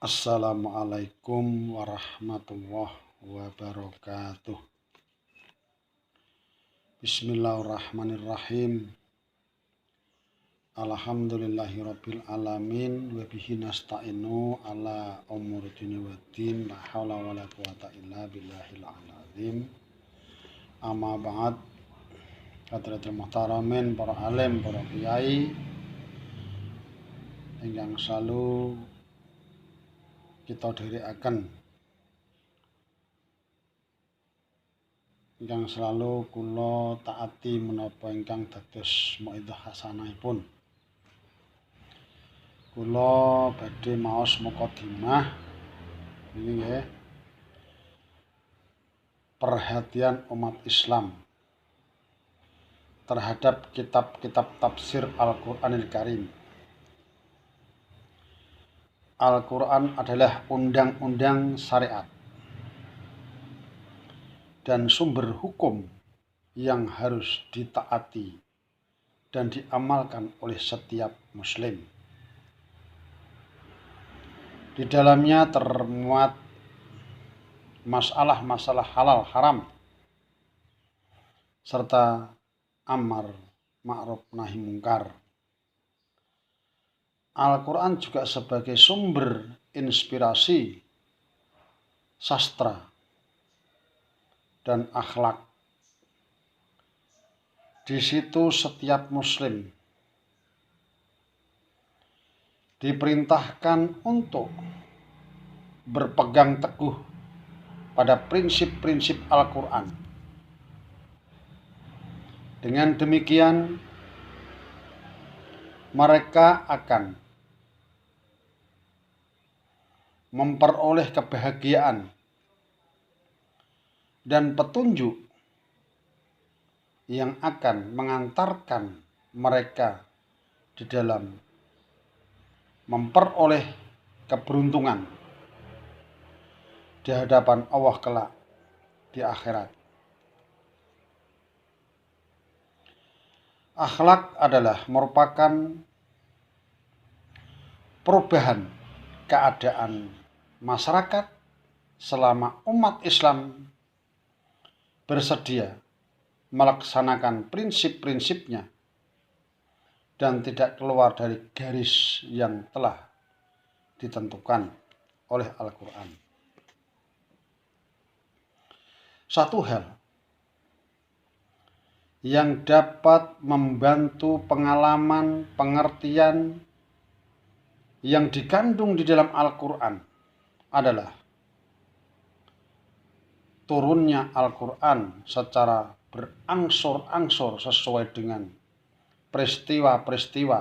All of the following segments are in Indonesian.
Assalamualaikum warahmatullahi wabarakatuh. Bismillahirrahmanirrahim. Alhamdulillahirabbil alamin wa bihi nasta'inu ala umuri dunya waddin la haula wala quwata illa billahil azim. Amma ba'd. Hadratul muhtaramin, para alim, para kiai ingkang selalu kita dherekaken, ingkang selalu kula taati menapa ingkang dados mauidhah hasanahipun. Kula badhe maos mukadimah niki nggih, perhatian umat Islam terhadap kitab-kitab tafsir Al-Qur'anil Karim. Al-Quran adalah undang-undang syariat dan sumber hukum yang harus ditaati dan diamalkan oleh setiap muslim. Di dalamnya termuat masalah-masalah halal haram serta amar ma'ruf nahi mungkar. Al-Quran juga sebagai sumber inspirasi sastra dan akhlak. Di situ setiap muslim diperintahkan untuk berpegang teguh pada prinsip-prinsip Al-Quran. Dengan demikian, mereka akan memperoleh kebahagiaan dan petunjuk yang akan mengantarkan mereka di dalam memperoleh keberuntungan di hadapan Allah kelak di akhirat. Akhlak adalah merupakan perubahan keadaan masyarakat selama umat Islam bersedia melaksanakan prinsip-prinsipnya dan tidak keluar dari garis yang telah ditentukan oleh Al-Quran. Satu hal yang dapat membantu pengalaman pengertian yang dikandung di dalam Al-Quran adalah turunnya Al-Quran secara berangsur-angsur sesuai dengan peristiwa-peristiwa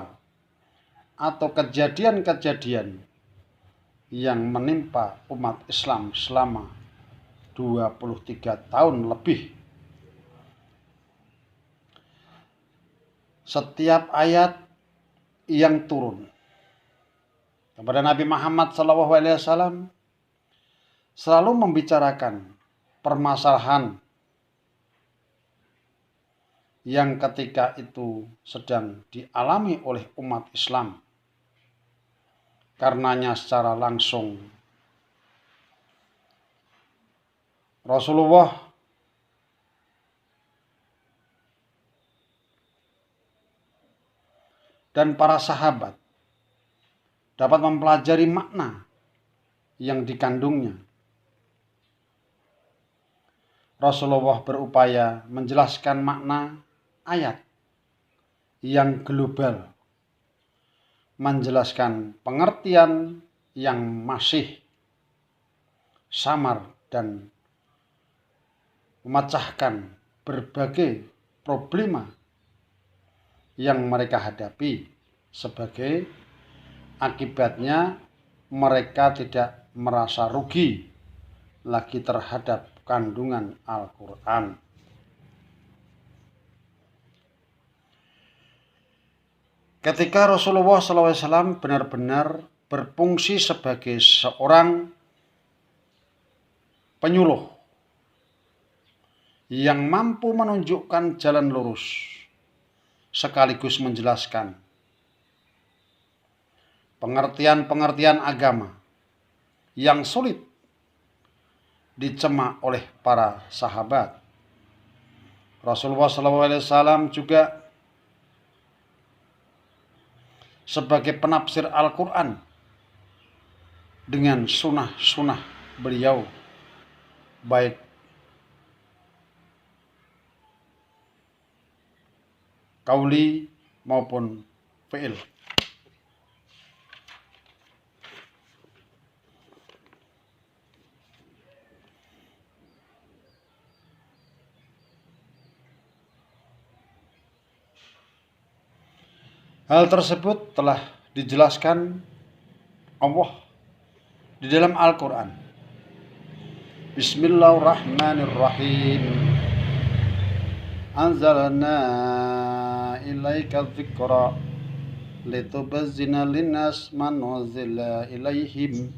atau kejadian-kejadian yang menimpa umat Islam selama 23 tahun lebih. Setiap ayat yang turun kepada Nabi Muhammad SAW selalu membicarakan permasalahan yang ketika itu sedang dialami oleh umat Islam. Karenanya secara langsung Rasulullah dan para sahabat dapat mempelajari makna yang dikandungnya. Rasulullah berupaya menjelaskan makna ayat yang global, menjelaskan pengertian yang masih samar dan memecahkan berbagai problema yang mereka hadapi. Sebagai akibatnya mereka tidak merasa rugi lagi terhadap kandungan Al-Quran. Ketika Rasulullah SAW benar-benar berfungsi sebagai seorang penyuluh yang mampu menunjukkan jalan lurus sekaligus menjelaskan pengertian-pengertian agama yang sulit dicerna oleh para sahabat. Rasulullah SAW juga sebagai penafsir Al-Quran dengan sunnah-sunnah beliau, baik kauli maupun fi'il. Hal tersebut telah dijelaskan Allah di dalam Al-Quran. Bismillahirrahmanirrahim. Anzalna ilaika dzikra litubazzina linnas ma nuzila ilaihim.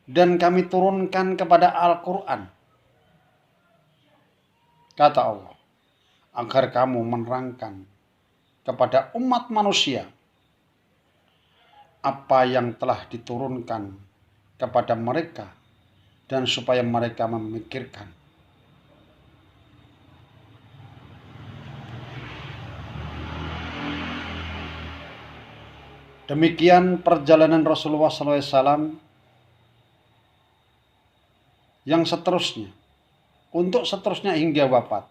Dan kami turunkan kepada Al-Quran, kata Allah, agar kamu menerangkan kepada umat manusia apa yang telah diturunkan kepada mereka dan supaya mereka memikirkan. Demikian perjalanan Rasulullah SAW yang seterusnya, untuk seterusnya hingga wafat.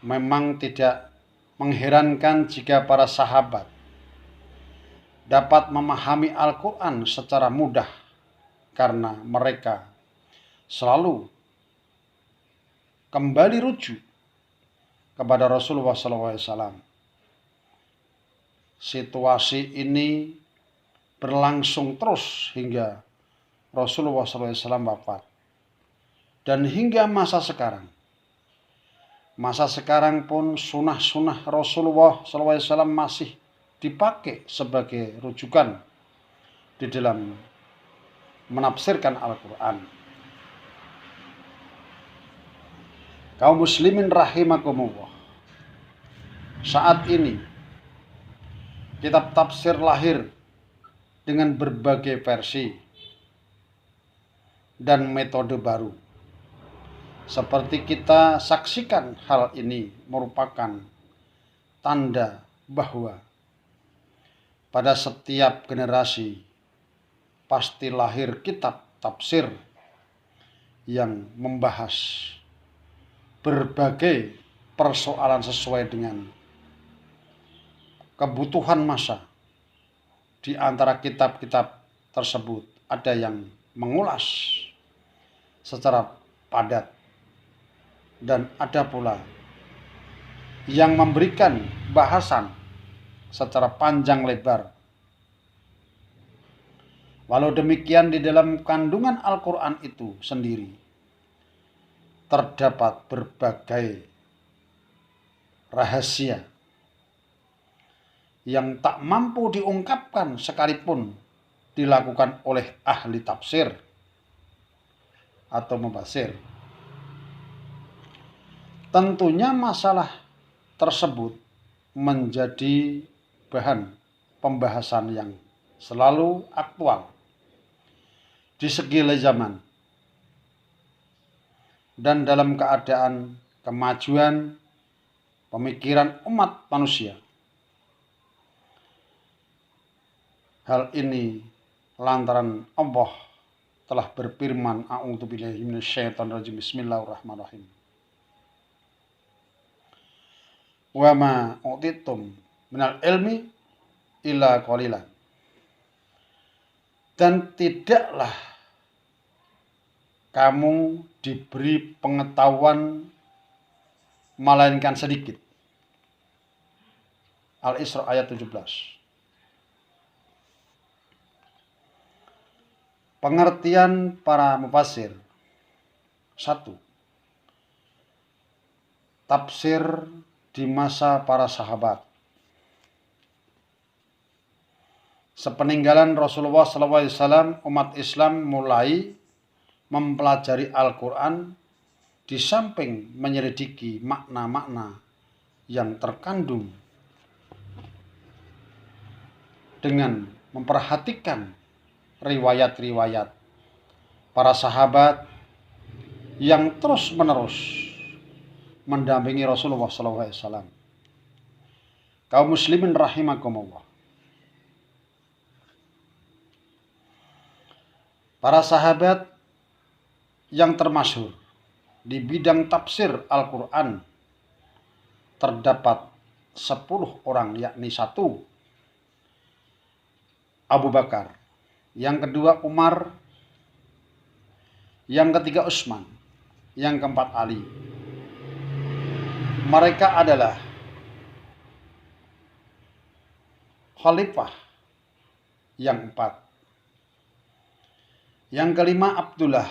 Memang tidak mengherankan jika para sahabat dapat memahami Al-Quran secara mudah karena mereka selalu kembali rujuk kepada Rasulullah SAW. Situasi ini berlangsung terus hingga Rasulullah SAW wafat. Dan hingga masa sekarang. Masa sekarang pun sunnah-sunnah Rasulullah SAW masih dipakai sebagai rujukan di dalam menafsirkan Al-Quran. Kaum muslimin rahimakumullah. Saat ini kitab tafsir lahir dengan berbagai versi dan metode baru. Seperti kita saksikan, hal ini merupakan tanda bahwa pada setiap generasi pasti lahir kitab tafsir yang membahas berbagai persoalan sesuai dengan kebutuhan masa. Di antara kitab-kitab tersebut ada yang mengulas secara padat dan ada pula yang memberikan bahasan secara panjang lebar. Walau demikian, di dalam kandungan Al-Quran itu sendiri terdapat berbagai rahasia yang tak mampu diungkapkan sekalipun dilakukan oleh ahli tafsir atau mufasir. Tentunya masalah tersebut menjadi bahan pembahasan yang selalu aktual di segala zaman dan dalam keadaan kemajuan pemikiran umat manusia. Hal ini lantaran Allah telah berfirman, a'udzubillahi minasyaitonirrajim, bismillahirrahmanirrahim. Wa ma utitum minal ilmi illa qalilan. Dan tidaklah kamu diberi pengetahuan melainkan sedikit. Al-Isra ayat 17. Pengertian para mufasir. 1. Tafsir di masa para sahabat. Sepeninggalan Rasulullah SAW, umat Islam mulai mempelajari Al-Quran di samping menyelidiki makna-makna yang terkandung dengan memperhatikan riwayat-riwayat para sahabat yang terus-menerus mendampingi Rasulullah SAW. Kaum muslimin rahimakumullah. Para sahabat yang termasyhur di bidang tafsir Al-Quran terdapat 10 orang, yakni 1 Abu Bakar, yang kedua Umar, yang ketiga Utsman, yang keempat Ali. Mereka adalah khalifah yang 4. Yang kelima Abdullah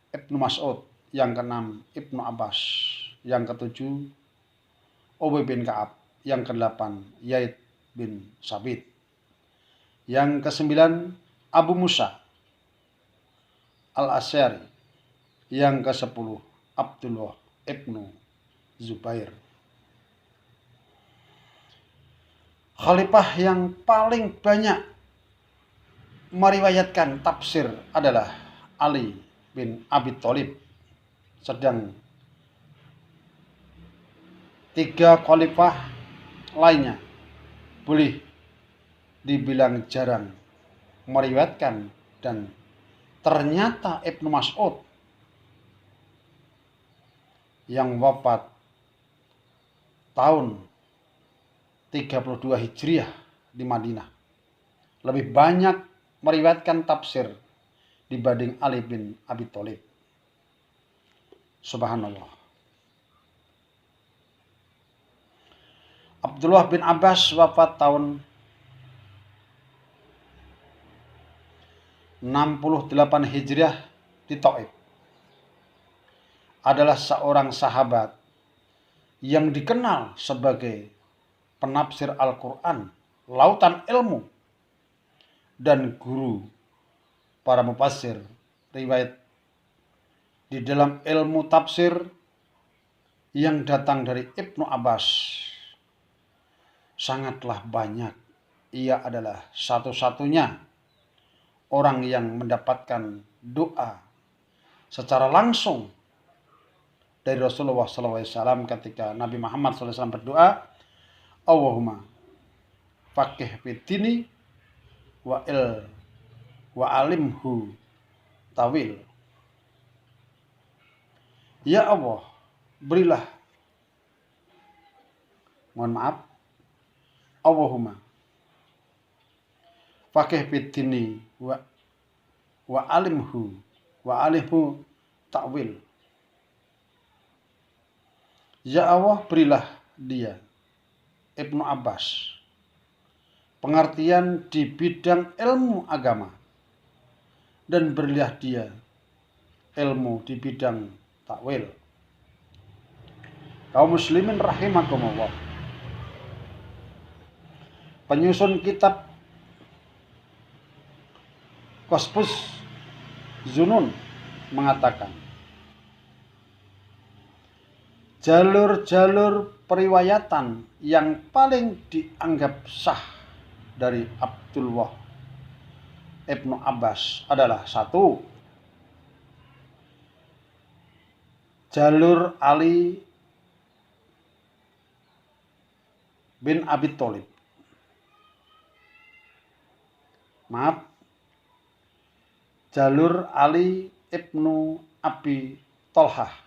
Ibnu Mas'ud, yang keenam Ibnu Abbas, yang ketujuh Ubay bin Ka'ab, yang kedelapan Zaid bin Sabit, yang kesembilan Abu Musa Al-Asy'ari, yang ke-10 Abdullah Ibnu Zubair. Khalifah yang paling banyak meriwayatkan tafsir adalah Ali bin Abi Thalib, sedang 3 khalifah lainnya boleh dibilang jarang meriwayatkan, dan ternyata Ibnu Mas'ud yang wafat tahun 32 Hijriah di Madinah lebih banyak meriwayatkan tafsir dibanding Ali bin Abi Thalib. Subhanallah. Abdullah bin Abbas wafat tahun 68 Hijriah di Taif. Adalah seorang sahabat yang dikenal sebagai penafsir Al-Quran, lautan ilmu, dan guru para mufassir. Riwayat di dalam ilmu tafsir yang datang dari Ibnu Abbas sangatlah banyak. Ia adalah satu-satunya orang yang mendapatkan doa secara langsung dari Rasulullah SAW ketika Nabi Muhammad SAW berdoa, Allahumma faqih fid-dini wa alimhu tawil. Ya Allah, berilah, Allahumma faqih fid-dini wa alimhu tawil. Ya Allah, berilah dia, Ibnu Abbas, pengertian di bidang ilmu agama, dan berilah dia ilmu di bidang takwil. Kaum muslimin rahimakumullah. Penyusun kitab Qasbus Zunun mengatakan, jalur-jalur periwayatan yang paling dianggap sah dari Abdullah Ibnu Abbas adalah 1. Jalur Ali bin Abi Thalib. Jalur Ali Ibnu Abi Thalhah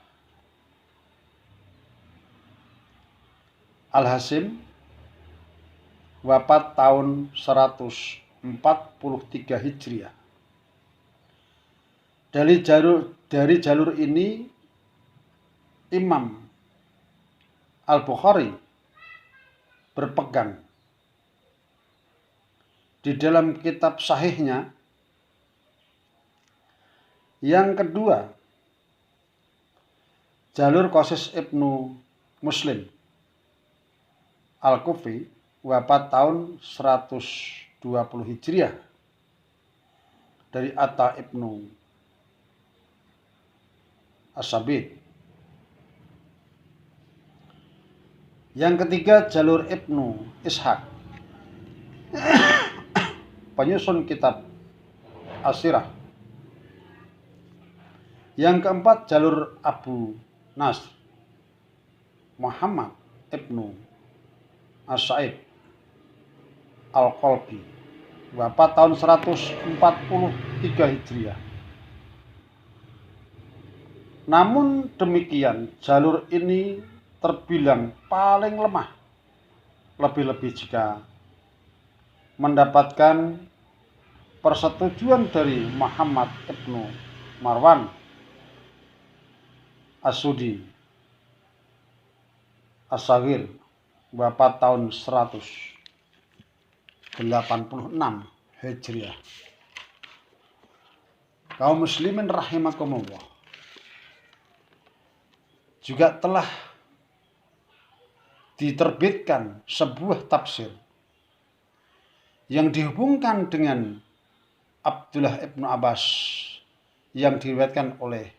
Al-Hasim, wafat tahun 143 Hijriah. Dari jalur ini Imam Al-Bukhari berpegang di dalam kitab sahihnya. Yang kedua, jalur Qasis Ibnu Muslim Al-Kufi, wafat tahun 120 Hijriah, dari Atta Ibnu As-Sabit. Yang ketiga, jalur Ibnu Ishaq penyusun kitab As-Sirah. Yang keempat, jalur Abu Nasr Muhammad ibnu As-Sa'id Al-Qalbi, wafat tahun 143 Hijriah. Namun demikian, jalur ini terbilang paling lemah, lebih-lebih jika mendapatkan persetujuan dari Muhammad ibnu Marwan As-Sudi As-Saghir, wafat tahun 186 Hijriah. Kaum muslimin rahimakumullah, juga telah diterbitkan sebuah tafsir yang dihubungkan dengan Abdullah ibnu Abbas yang diriwayatkan oleh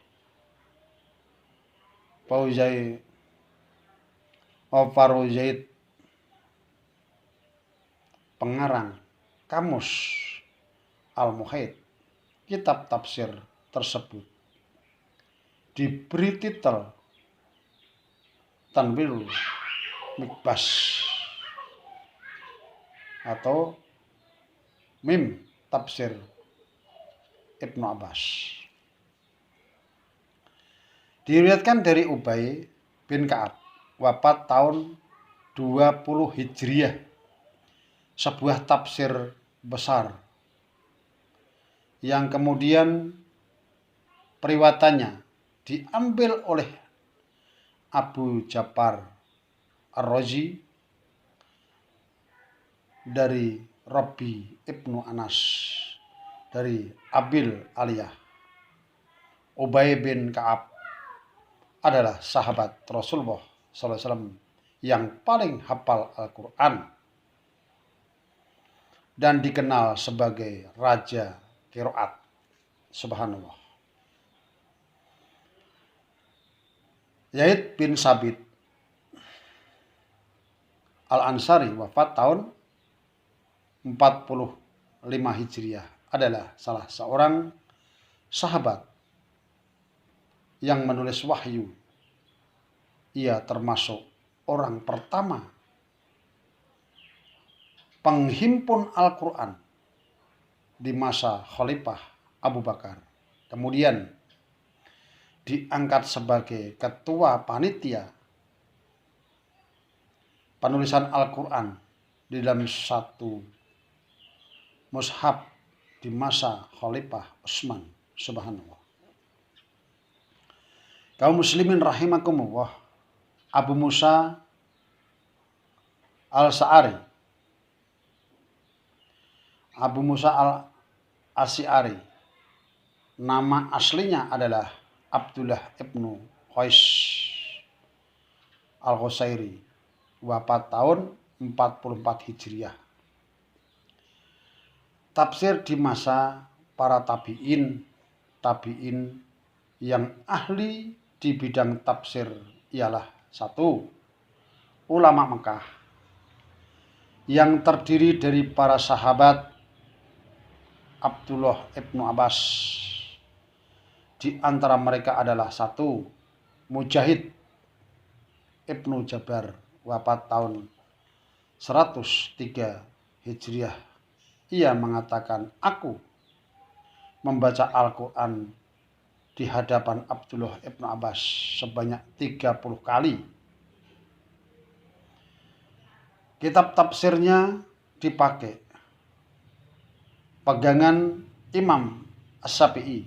Faruzaid, pengarang Kamus Al-Muhit. Kitab tafsir tersebut diberi titel Tanwirul Mikbas atau Mim Tafsir Ibnu Abbas. Diriwayatkan dari Ubay bin Ka'ab, wafat tahun 20 Hijriah, sebuah tafsir besar yang kemudian periwayatannya diambil oleh Abu Ja'far Ar-Razi dari Rabi ibnu Anas dari Abil Aliyah. Ubay bin Ka'ab adalah sahabat Rasulullah SAW yang paling hafal Al-Quran dan dikenal sebagai Raja Qiraat. Subhanallah. Zaid bin Sabit Al-Ansari, wafat tahun 45 Hijriah, adalah salah seorang sahabat yang menulis wahyu. Ia termasuk orang pertama penghimpun Al-Quran di masa Khalifah Abu Bakar. Kemudian diangkat sebagai ketua panitia penulisan Al-Quran di dalam satu mushaf di masa Khalifah Utsman. Subhanallah. Kaum muslimin rahimakumullah, Abu Musa Al-Sa'ari, Abu Musa Al-Asy'ari, nama aslinya adalah Abdullah ibnu Qais Al-Qusairi, wafat tahun 44 Hijriah. Tafsir di masa para tabi'in yang ahli di bidang tafsir ialah 1. Ulama Mekah yang terdiri dari para sahabat Abdullah ibnu Abbas. Di antara mereka adalah 1. Mujahid ibnu Jabar, wafat tahun 103 Hijriah. Ia mengatakan, aku membaca Al-Quran di hadapan Abdullah ibnu Abbas sebanyak 30 kali. Kitab tafsirnya dipakai pegangan Imam As-Syafi'i,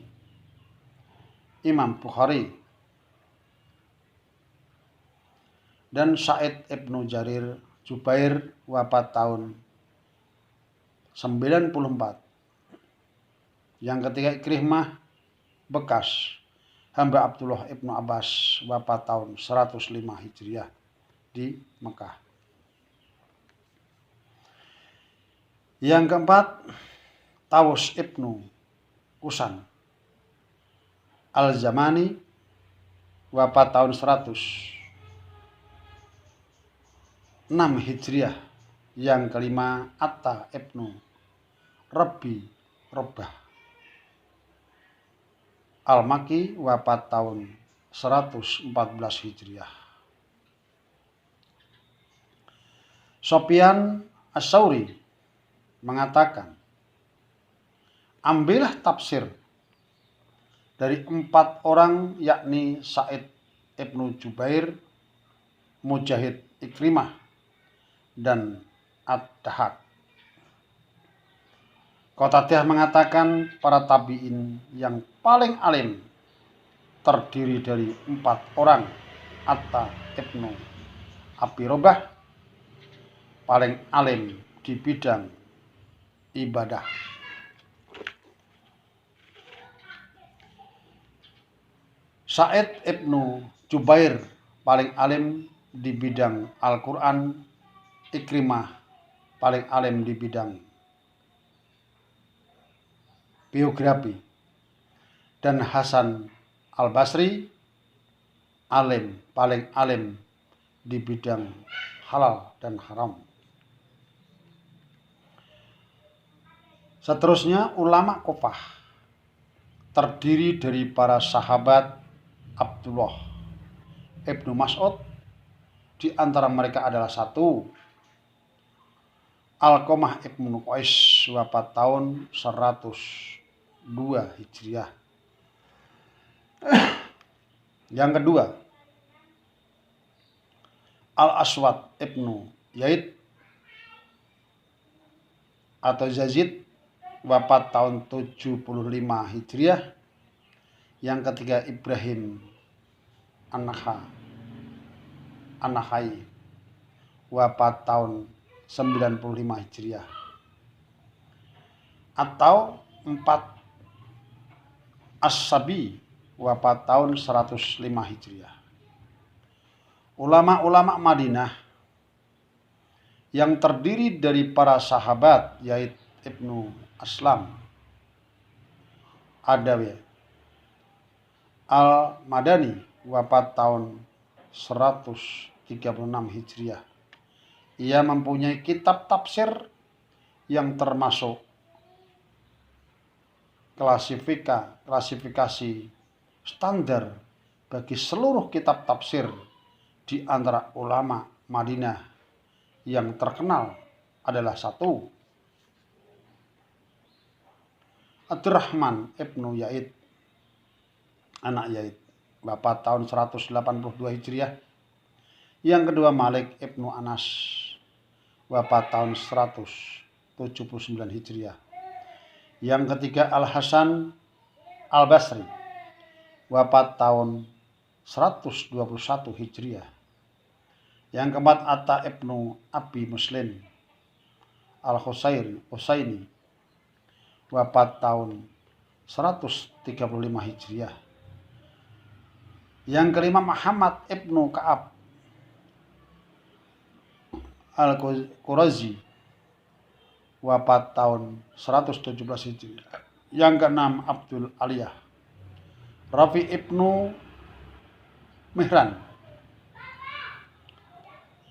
Imam Bukhari, dan Sa'id ibnu Jarir Jubair, wafat tahun 94. Yang ketiga, Ikrimah bekas hamba Abdullah ibnu Abbas, wafat tahun 105 Hijriah di Mekah. Yang keempat, Tawus ibnu Kusan Al-Zamani, wafat tahun 106 Hijriah. Yang kelima, Atta ibnu Rabbi Robbah Al-Maki wafat tahun 114 Hijriah. Sofyan As-Sauri mengatakan, ambillah tafsir dari 4 orang, yakni Sa'id Ibnu Jubair, Mujahid, Ikrimah, dan Ad-Dahak. Qatadah mengatakan para tabi'in yang paling alim terdiri dari 4 orang. Atta Ibnu Abi Robah paling alim di bidang ibadah. Sa'id Ibnu Jubair paling alim di bidang Al-Quran. Ikrimah paling alim di bidang biografi. Dan Hasan Al-Basri paling alim di bidang halal dan haram. Seterusnya ulama Kufah terdiri dari para sahabat Abdullah Ibnu Mas'ud, di antara mereka adalah 1 Alqamah Ibnu Qais wafat tahun 102 Hijriah. Yang kedua, Al-Aswad Ibnu Yaid atau Yazid wafat tahun 75 Hijriah. Yang ketiga, Ibrahim An-Nakhai wafat tahun 95 Hijriah. Atau 4 As-Sabi wafat tahun 105 Hijriah. Ulama-ulama Madinah yang terdiri dari para sahabat, yaitu Ibnu Aslam Adawi Al-Madani wafat tahun 136 Hijriah. Ia mempunyai kitab tafsir yang termasuk klasifikasi standar bagi seluruh kitab tafsir. Di antara ulama Madinah yang terkenal adalah 1 Abdurrahman Ibnu Yaid, anak Yaid, wafat tahun 182 Hijriah. Yang kedua, Malik Ibnu Anas, wafat tahun 179 Hijriah. Yang ketiga, Al-Hasan Al-Basri, wafat tahun 121 Hijriah. Yang keempat, Atta Ibnu Abi Muslim Al-Husaini, wafat tahun 135 Hijriah. Yang kelima, Muhammad Ibnu Ka'ab Al-Qurazi, wafat tahun 117 Hijriah. Yang keenam, Abdul Aliyah Rafi Ibnu Mihran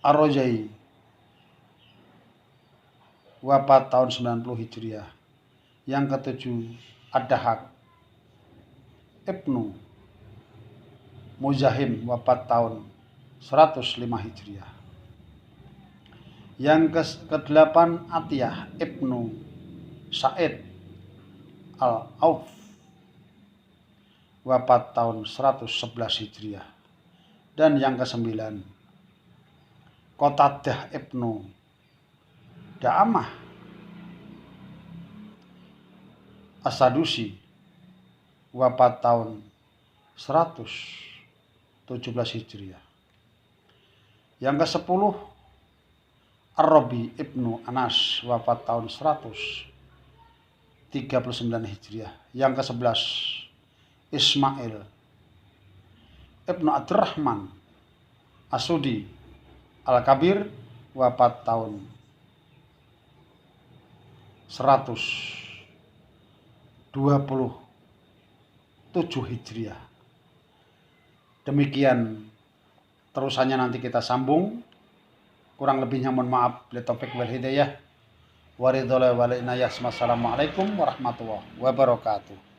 Ar-Rojai, wafat tahun 90 Hijriah. Yang ketujuh, Ad-Dahak Ibnu Muzahim, wafat tahun 105 Hijriah. Yang kedelapan, Atiyah Ibnu Sa'id Al-Auf, wafat tahun 111 Hijriah. Dan yang kesembilan, Qatadah Ibnu Da'amah As-Sadusi, wafat tahun 117 Hijriah. Yang ke-10, Ar-Rabi Ibnu Anas, wafat tahun 139 Hijriah. Yang ke-11, Ismail Ibnu Abdurrahman As-Sudi Al-Kabir, wafat tahun 127 Hijriah. Demikian terusannya, nanti kita sambung. Kurang lebihnya mohon maaf. Bila taufik wal hidayah. waridhole wal inayah. Assalamualaikum warahmatullahi wabarakatuh.